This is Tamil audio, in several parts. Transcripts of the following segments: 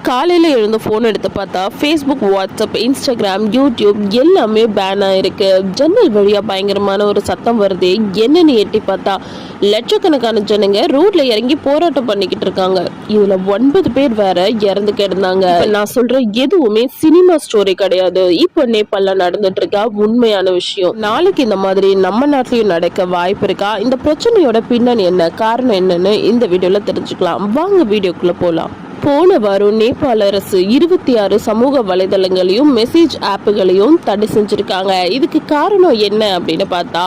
காலையில் எழுந்து ஃபோன் எடுத்து பார்த்தா ஃபேஸ்புக், வாட்ஸ்அப், இன்ஸ்டாகிராம், யூடியூப் எல்லாமே பேன் ஆயிருக்கு. ஜன்னல் வழியாக பயங்கரமான ஒரு சத்தம் வருது. என்னன்னு எட்டி பார்த்தா லட்சக்கணக்கான ஜனங்க ரோட்ல இறங்கி போராட்டம் பண்ணிக்கிட்டு இருக்காங்க. இதுல 9 பேர் வேற இறந்து கிடந்தாங்க. நான் சொல்ற எதுவுமே சினிமா ஸ்டோரி கிடையாது. இப்போ நேபாளல நடந்துட்டு இருக்கா உண்மையான விஷயம். நாளைக்கு இந்த மாதிரி நம்ம நாட்டிலையும் நடக்க வாய்ப்பு இருக்கா? இந்த பிரச்சனையோட பின்னணி என்ன, காரணம் என்னன்னு இந்த வீடியோல தெரிஞ்சுக்கலாம். வாங்க வீடியோக்குள்ள போலாம். போன வாரம் நேபாள அரசு 26 சமூக வலைதளங்களையும் மெசேஜ் ஆப்புகளையும் தடை செஞ்சிருக்காங்க. இதுக்கு காரணம் என்ன அப்படின்னு பார்த்தா,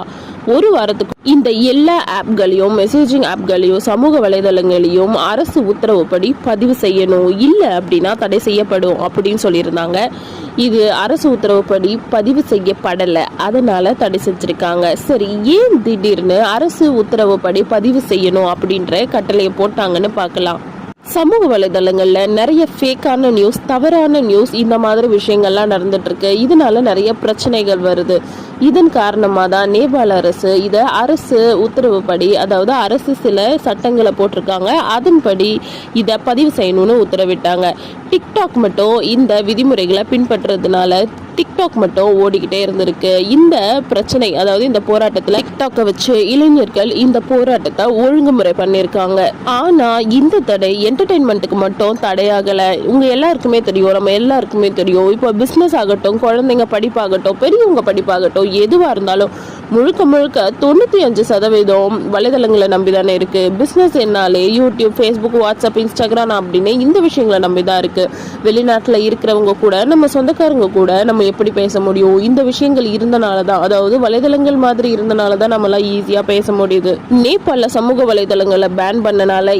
ஒரு வாரத்துக்கு இந்த எல்லா ஆப்களையும், மெசேஜிங் ஆப்களையும், சமூக வலைதளங்களையும் அரசு உத்தரவுப்படி பதிவு செய்யணும், இல்லை அப்படின்னா தடை செய்யப்படும் அப்படின்னு சொல்லியிருந்தாங்க. இது அரசு உத்தரவுப்படி பதிவு செய்யப்படலை, அதனால தடை செஞ்சிருக்காங்க. சரி, ஏன் திடீர்னு அரசு உத்தரவுப்படி பதிவு செய்யணும் அப்படின்ற கட்டளையை போட்டாங்கன்னு பார்க்கலாம். சமூக வலைதளங்கள்ல நிறைய ஃபேக்கான நியூஸ், தவறான நியூஸ், இந்த மாதிரி விஷயங்கள்லாம் நடந்துட்டு இருக்கு. இதனால நிறைய பிரச்சனைகள் வருது. இதன் காரணமாக தான் நேபாள அரசு இதை அரசு உத்தரவுப்படி, அதாவது அரசு சில சட்டங்களை போட்டிருக்காங்க, அதன்படி இதை பதிவு செய்யணும்னு உத்தரவிட்டாங்க. டிக்டாக் மட்டும் இந்த விதிமுறைகளை பின்பற்றுறதுனால டிக்டாக் மட்டும் ஓடிக்கிட்டே இருந்திருக்கு. இந்த பிரச்சனை, அதாவது இந்த போராட்டத்தில் டிக்டாக்கை வச்சு இளைஞர்கள் இந்த போராட்டத்தை ஒழுங்குமுறை பண்ணியிருக்காங்க. ஆனா இந்த தடை என்டர்டெயின்மெண்ட்டுக்கு மட்டும் தடையாகலை. உங்க எல்லாருக்குமே தெரியும், நம்ம எல்லாருக்குமே தெரியும், இப்போ பிஸ்னஸ் ஆகட்டும், குழந்தைங்க படிப்பாகட்டும், பெரியவங்க படிப்பாகட்டும், எதுவாக இருந்தாலும் முழுக்க முழுக்க 95% வலைதளங்களை நம்பி தானே இருக்கு. பிஸ்னஸ் என்னாலே யூடியூப், ஃபேஸ்புக், வாட்ஸ்அப், இன்ஸ்டாகிராம் அப்படின்னு இந்த விஷயங்களை நம்பி தான் இருக்கு. வெளிநாட்டில் இருக்கிறவங்க கூட, நம்ம சொந்தக்காரங்க கூட நம்ம எப்படி பேச முடியும்? இந்த விஷயங்கள் இருந்தனால தான், அதாவது வலைதளங்கள் மாதிரி இருந்தனால தான் நம்மளாம் ஈஸியாக பேச முடியுது. நேபாளில் சமூக வலைதளங்களை பேன் பண்ணனால